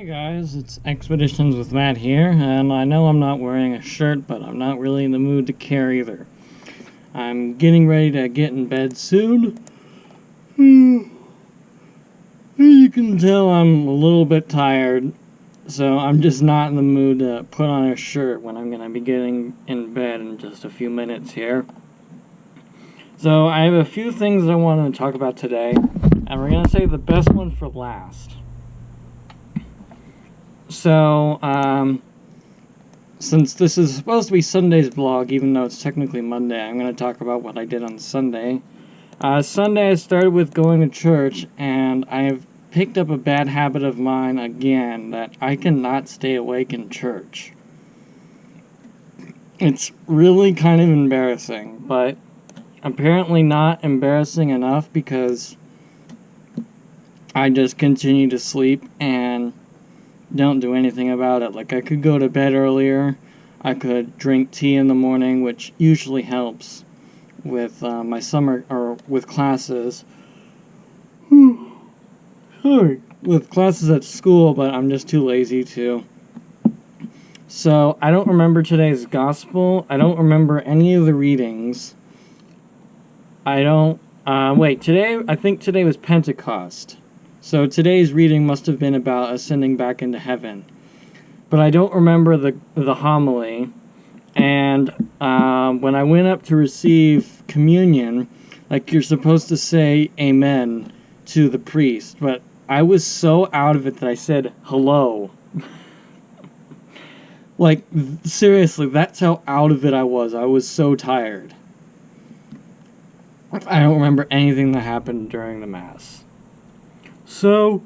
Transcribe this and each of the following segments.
Hey guys, it's Expeditions with Matt here, and I know I'm not wearing a shirt, but I'm not really in the mood to care either. I'm getting ready to get in bed soon. You can tell I'm a little bit tired, so I'm just not in the mood to put on a shirt when I'm going to be getting in bed in just a few minutes here. So I have a few things I want to talk about today, and we're going to save the best one for last. So, since this is supposed to be Sunday's vlog, even though it's technically Monday, I'm going to talk about what I did on Sunday. Sunday I started with going to church, and I have picked up a bad habit of mine again, that I cannot stay awake in church. It's really kind of embarrassing, but apparently not embarrassing enough because I just continue to sleep and don't do anything about it. Like, I could go to bed earlier, I could drink tea in the morning, which usually helps with my summer, or with classes. Sorry. With classes at school, but I'm just too lazy to. So, I don't remember today's gospel, I don't remember any of the readings. I think today was Pentecost. So today's reading must have been about ascending back into heaven. But I don't remember the homily. And when I went up to receive communion, like, you're supposed to say amen to the priest. But I was so out of it that I said hello. Like, seriously, that's how out of it I was. I was so tired. I don't remember anything that happened during the Mass. So,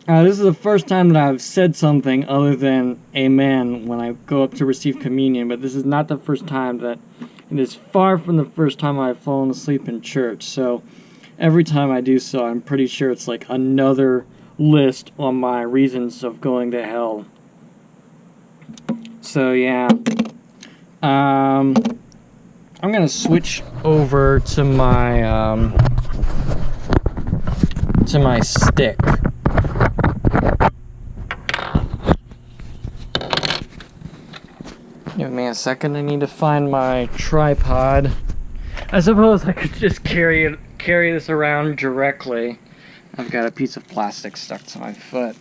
this is the first time that I've said something other than amen when I go up to receive communion, but this is not the first time that, it is far from the first time I've fallen asleep in church, so every time I do so, I'm pretty sure it's like another list on my reasons of going to hell. So, yeah. I'm gonna switch over to my stick. Give me a second, I need to find my tripod. I suppose I could just carry this around directly. I've got a piece of plastic stuck to my foot.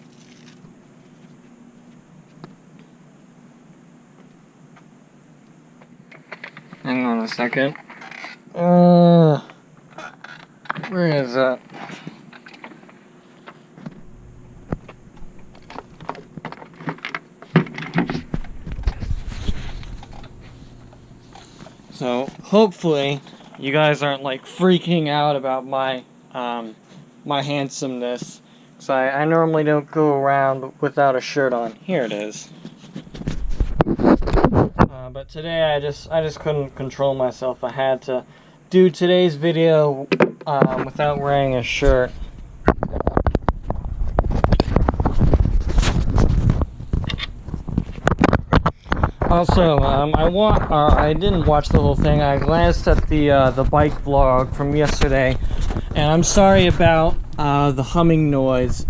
Hang on a second. Where is that? So, hopefully, you guys aren't, like, freaking out about my, my handsomeness. So I normally don't go around without a shirt on. Here it is. But today I just couldn't control myself. I had to do today's video without wearing a shirt. Also, I didn't watch the whole thing. I glanced at the bike vlog from yesterday, and I'm sorry about the humming noise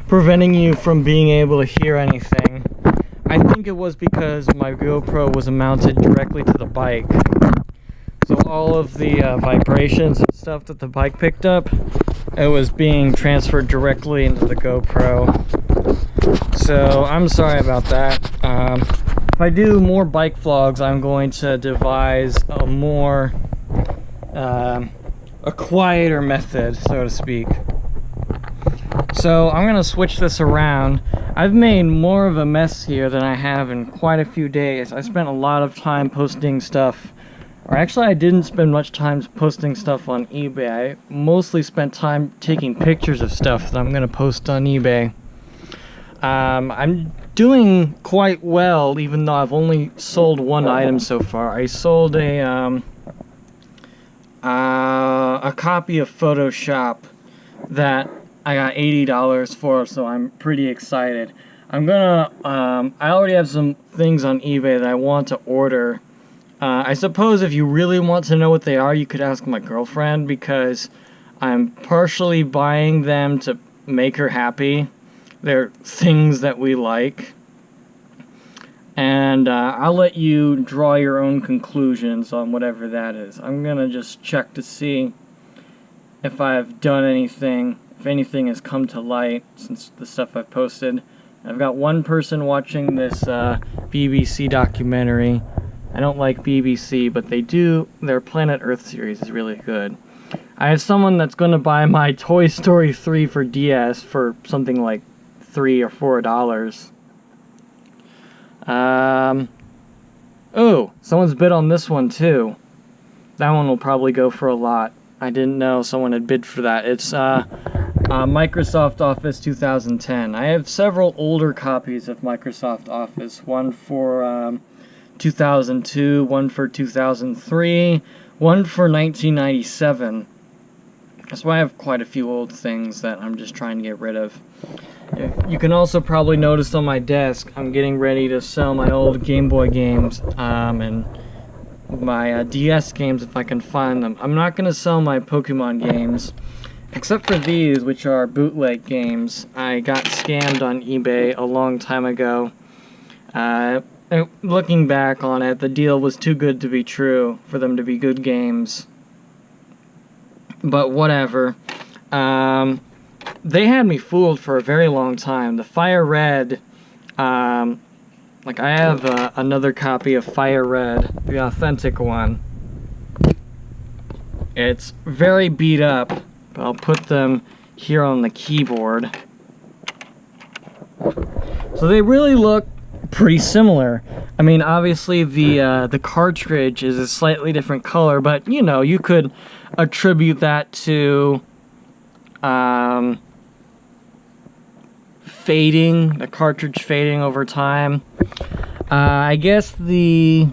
preventing you from being able to hear anything. I think it was because my GoPro was mounted directly to the bike. So all of the vibrations and stuff that the bike picked up, it was being transferred directly into the GoPro. So I'm sorry about that. If I do more bike vlogs, I'm going to devise a more, a quieter method, so to speak. So I'm going to switch this around. I've made more of a mess here than I have in quite a few days. I spent a lot of time posting stuff, or actually I didn't spend much time posting stuff on eBay. I mostly spent time taking pictures of stuff that I'm going to post on eBay. I'm doing quite well, even though I've only sold one item so far. I sold a copy of Photoshop that I got $80 for, so I'm pretty excited. I'm gonna, I already have some things on eBay that I want to order. I suppose if you really want to know what they are, you could ask my girlfriend, because I'm partially buying them to make her happy. They're things that we like. And I'll let you draw your own conclusions on whatever that is. I'm gonna just check to see if I've done anything, if anything has come to light since the stuff I've posted. I've got one person watching this BBC documentary. I don't like BBC, but their Planet Earth series is really good. I have someone that's going to buy my Toy Story 3 for DS for something like $3 or $4. Oh, someone's bid on this one too. That one will probably go for a lot. I didn't know someone had bid for that. It's Microsoft Office 2010. I have several older copies of Microsoft Office. One for 2002, one for 2003, one for 1997. That's why I have quite a few old things that I'm just trying to get rid of. You can also probably notice on my desk, I'm getting ready to sell my old Game Boy games and my DS games if I can find them. I'm not going to sell my Pokemon games, except for these, which are bootleg games. I got scammed on eBay a long time ago. Looking back on it, the deal was too good to be true for them to be good games. But whatever. They had me fooled for a very long time. The Fire Red, like I have another copy of Fire Red, the authentic one. It's very beat up, but I'll put them here on the keyboard. So they really look pretty similar. I mean, obviously the cartridge is a slightly different color, but you know, you could attribute that to fading, the cartridge fading over time. I guess the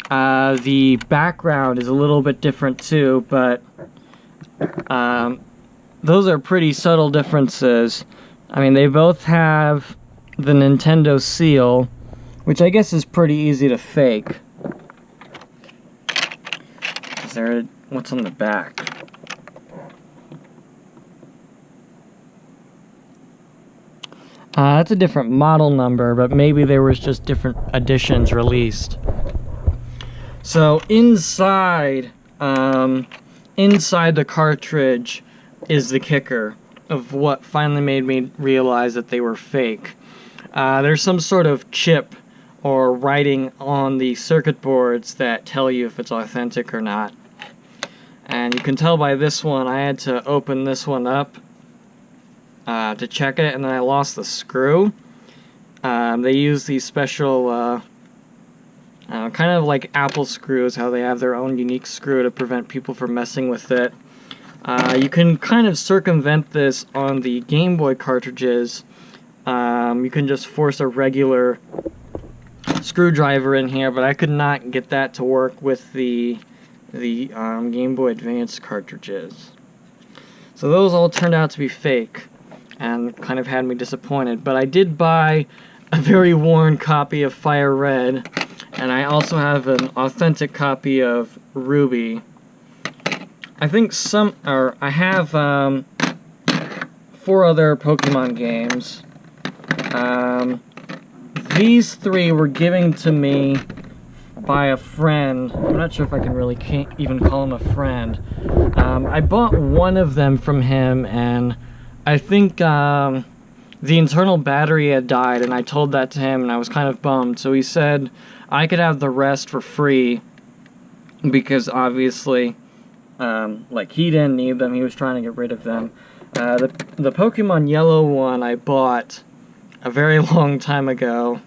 background is a little bit different too, but those are pretty subtle differences. I mean, they both have the Nintendo seal, which I guess is pretty easy to fake. Is there what's on the back? That's a different model number, but maybe there was just different editions released. So inside the cartridge is the kicker of what finally made me realize that they were fake. There's some sort of chip or writing on the circuit boards that tell you if it's authentic or not. And you can tell by this one, I had to open this one up to check it, and then I lost the screw. They use these special, kind of like Apple screws, how they have their own unique screw to prevent people from messing with it. You can kind of circumvent this on the Game Boy cartridges. You can just force a regular screwdriver in here, but I could not get that to work with the Game Boy Advance cartridges. So those all turned out to be fake, and kind of had me disappointed. But I did buy a very worn copy of Fire Red, and I also have an authentic copy of Ruby. I think I have 4 other Pokemon games. These 3 were given to me by a friend. I'm not sure if I can really even call him a friend. I bought one of them from him, and I think the internal battery had died, and I told that to him, and I was kind of bummed. So he said I could have the rest for free, because obviously, like, he didn't need them. He was trying to get rid of them. The Pokemon Yellow one I bought a very long time ago.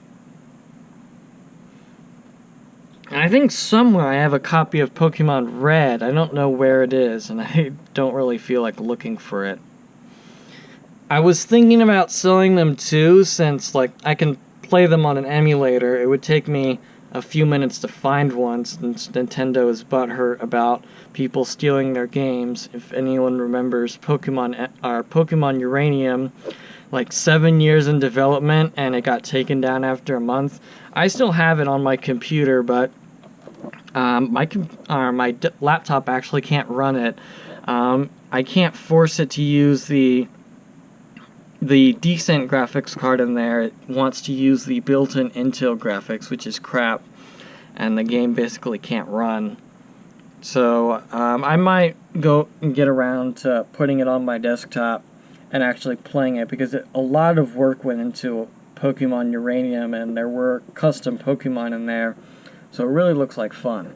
And I think somewhere I have a copy of Pokemon Red. I don't know where it is, and I don't really feel like looking for it. I was thinking about selling them too, since like I can play them on an emulator. It would take me a few minutes to find one, since Nintendo is butthurt about people stealing their games. If anyone remembers Pokemon Uranium, like 7 years in development, and it got taken down after a month. I still have it on my computer, but my laptop actually can't run it. I can't force it to use the decent graphics card in there. It wants to use the built-in Intel graphics, which is crap, and the game basically can't run. So I might go and get around to putting it on my desktop and actually playing it, because a lot of work went into Pokemon Uranium, and there were custom Pokemon in there, so it really looks like fun.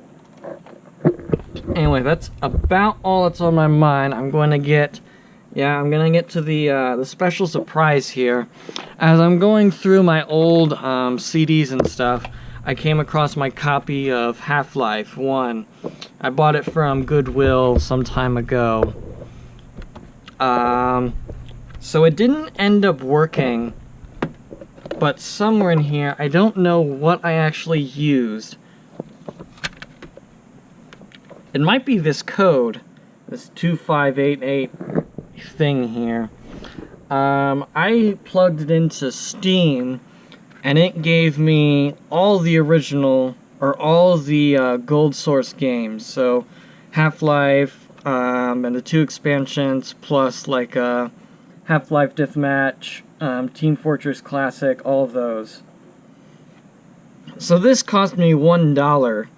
Anyway, that's about all that's on my mind. I'm gonna get to the special surprise here. As I'm going through my old CDs and stuff, I came across my copy of Half-Life 1. I bought it from Goodwill some time ago. So it didn't end up working, but somewhere in here, I don't know what I actually used. It might be this code, this 2588 thing here. I plugged it into Steam, and it gave me all the original, or all the gold source games. So Half-Life, and the 2 expansions, plus like Half-Life Deathmatch, Team Fortress Classic, all of those. So this cost me $1,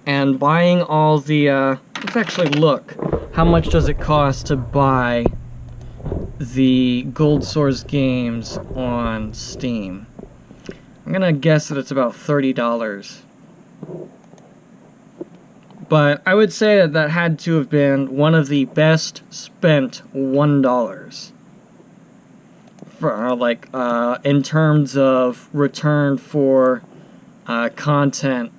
and buying all the, let's actually look. How much does it cost to buy the gold source games on Steam? I'm gonna guess that it's about $30. But I would say that that had to have been one of the best spent $1. For, like, in terms of return for content.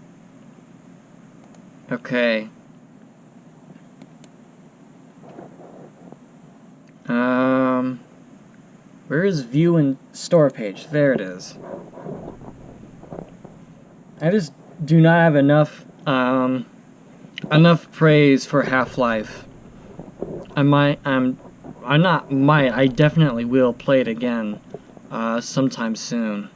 Okay. Where is view and store page? There it is. I just do not have enough praise for Half-Life. I definitely will play it again sometime soon.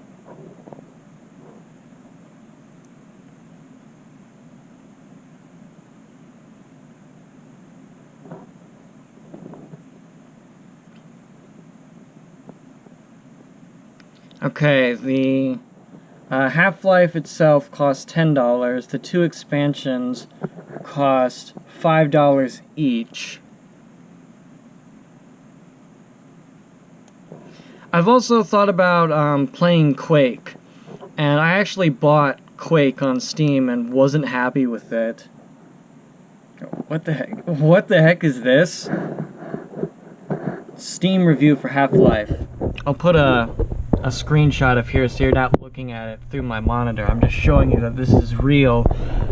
Okay, the Half-Life itself cost $10. The 2 expansions cost $5 each. I've also thought about playing Quake, and I actually bought Quake on Steam and wasn't happy with it. What the heck? What the heck is this? Steam review for Half-Life. I'll put a screenshot of here so you're not looking at it through my monitor. I'm just showing you that this is real.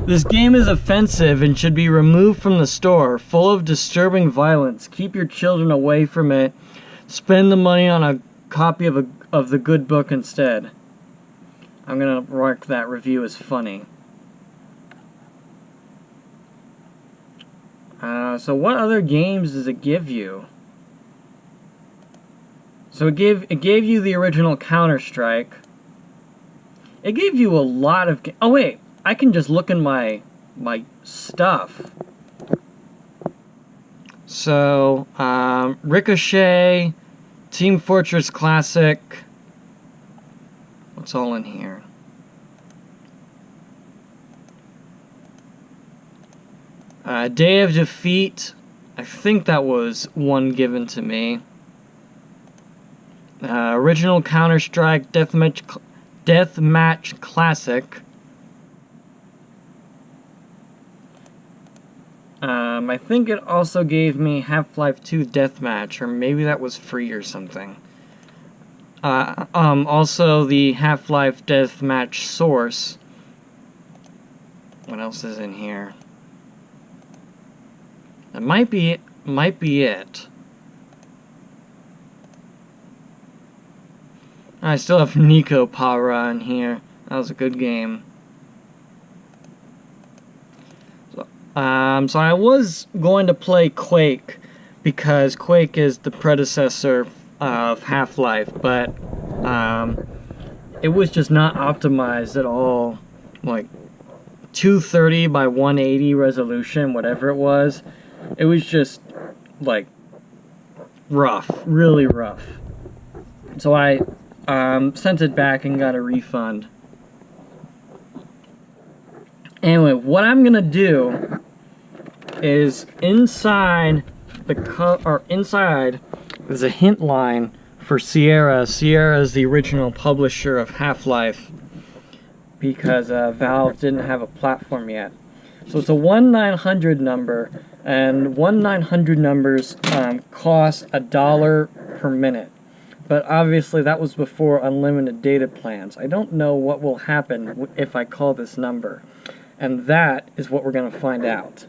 This game is offensive and should be removed from the store. Full of disturbing violence. Keep your children away from it. Spend the money on a copy of the good book instead. I'm gonna mark that review as funny. So what other games does it give you? So it gave you the original Counter-Strike. It gave you a lot of oh wait, I can just look in my stuff. So Ricochet, Team Fortress Classic. What's all in here? Day of Defeat. I think that was one given to me. Original Counter-Strike Deathmatch Classic. I think it also gave me Half-Life 2 Deathmatch, or maybe that was free or something. Also the Half-Life Deathmatch Source. What else is in here? That might be it. I still have Nico Para in here. That was a good game. So I was going to play Quake, because Quake is the predecessor of Half-Life, but it was just not optimized at all, like, 230 by 180 resolution, whatever it was. It was just like rough, really rough. So I sent it back and got a refund. Anyway, what I'm gonna do is inside inside is a hint line for Sierra. Sierra is the original publisher of Half-Life, because Valve didn't have a platform yet. So it's a 1-900 number, and 1-900 numbers cost $1 per minute. But obviously that was before unlimited data plans. I don't know what will happen if I call this number. And that is what we're going to find out.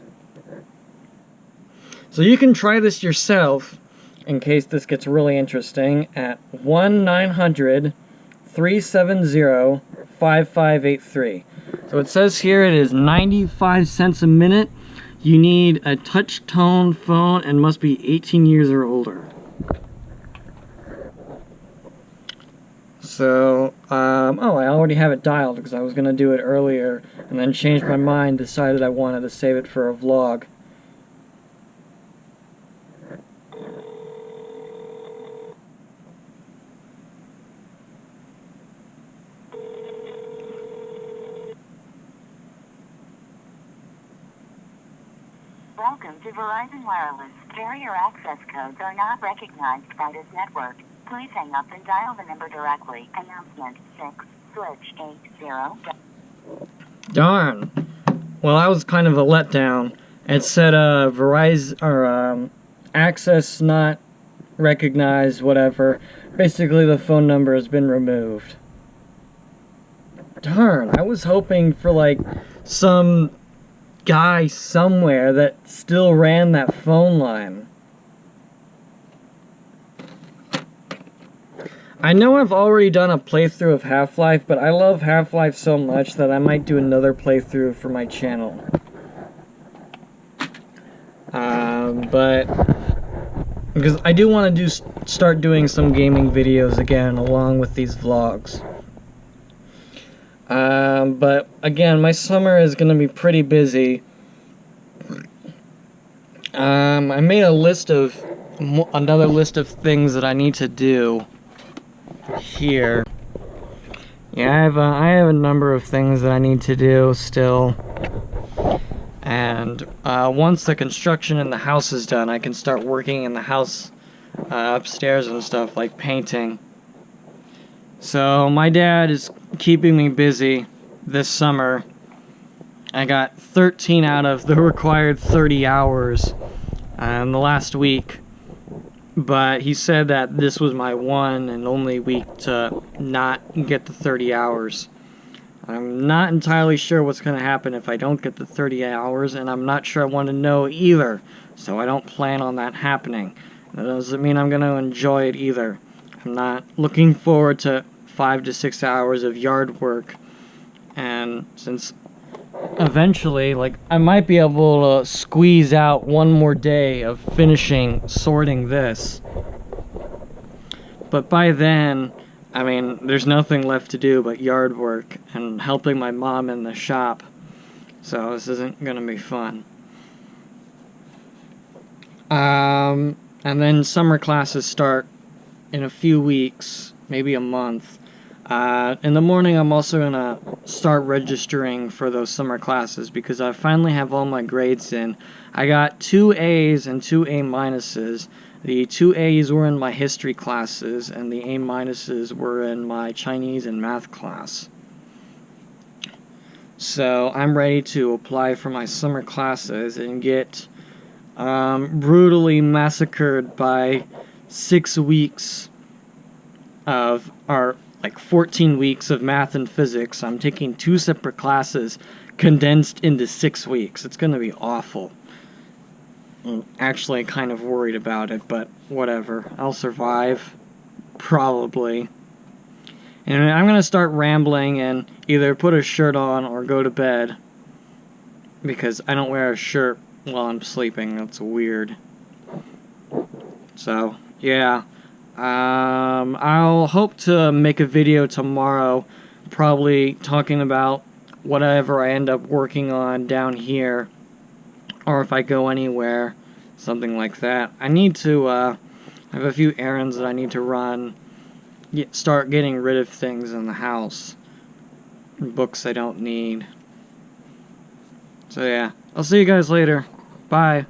So you can try this yourself, in case this gets really interesting, at 1-900-370-5583. So it says here it is 95 cents a minute. You need a touch tone phone and must be 18 years or older. So, oh, I already have it dialed because I was going to do it earlier and then changed my mind, decided I wanted to save it for a vlog. Welcome to Verizon Wireless. Carrier access codes are not recognized by this network. Please hang up and dial the number directly. Announcement 6, switch 80. Darn. Well, that was kind of a letdown. It said Verizon, or access not recognized, whatever. Basically, the phone number has been removed. Darn, I was hoping for like some guy somewhere that still ran that phone line. I know I've already done a playthrough of Half-Life, but I love Half-Life so much that I might do another playthrough for my channel. But because I do want to start doing some gaming videos again along with these vlogs. But again, my summer is going to be pretty busy. I made a list of another list of things that I need to do here. Yeah, I have a number of things that I need to do still. And once the construction in the house is done, I can start working in the house upstairs and stuff, like painting. So my dad is keeping me busy this summer. I got 13 out of the required 30 hours in the last week. But he said that this was my one and only week to not get the 30 hours. I'm not entirely sure what's going to happen if I don't get the 30 hours, and I'm not sure I want to know either. So I don't plan on that happening. That doesn't mean I'm going to enjoy it either. I'm not looking forward to 5 to 6 hours of yard work. And since eventually, like, I might be able to squeeze out one more day of finishing sorting this. But by then, I mean, there's nothing left to do but yard work and helping my mom in the shop. So this isn't gonna be fun. And then summer classes start in a few weeks, maybe a month. In the morning, I'm also going to start registering for those summer classes because I finally have all my grades in. I got 2 A's and 2 A minuses. The 2 A's were in my history classes, and the A minuses were in my Chinese and math class. So I'm ready to apply for my summer classes and get brutally massacred by 6 weeks of our like 14 weeks of math and physics. I'm taking 2 separate classes condensed into 6 weeks. It's going to be awful. I'm actually kind of worried about it, but whatever. I'll survive. Probably. And I'm going to start rambling and either put a shirt on or go to bed. Because I don't wear a shirt while I'm sleeping. That's weird. So, yeah. I'll hope to make a video tomorrow, probably talking about whatever I end up working on down here, or if I go anywhere, something like that. I need to I have a few errands that I need to run, start getting rid of things in the house, books I don't need. So yeah, I'll see you guys later. Bye.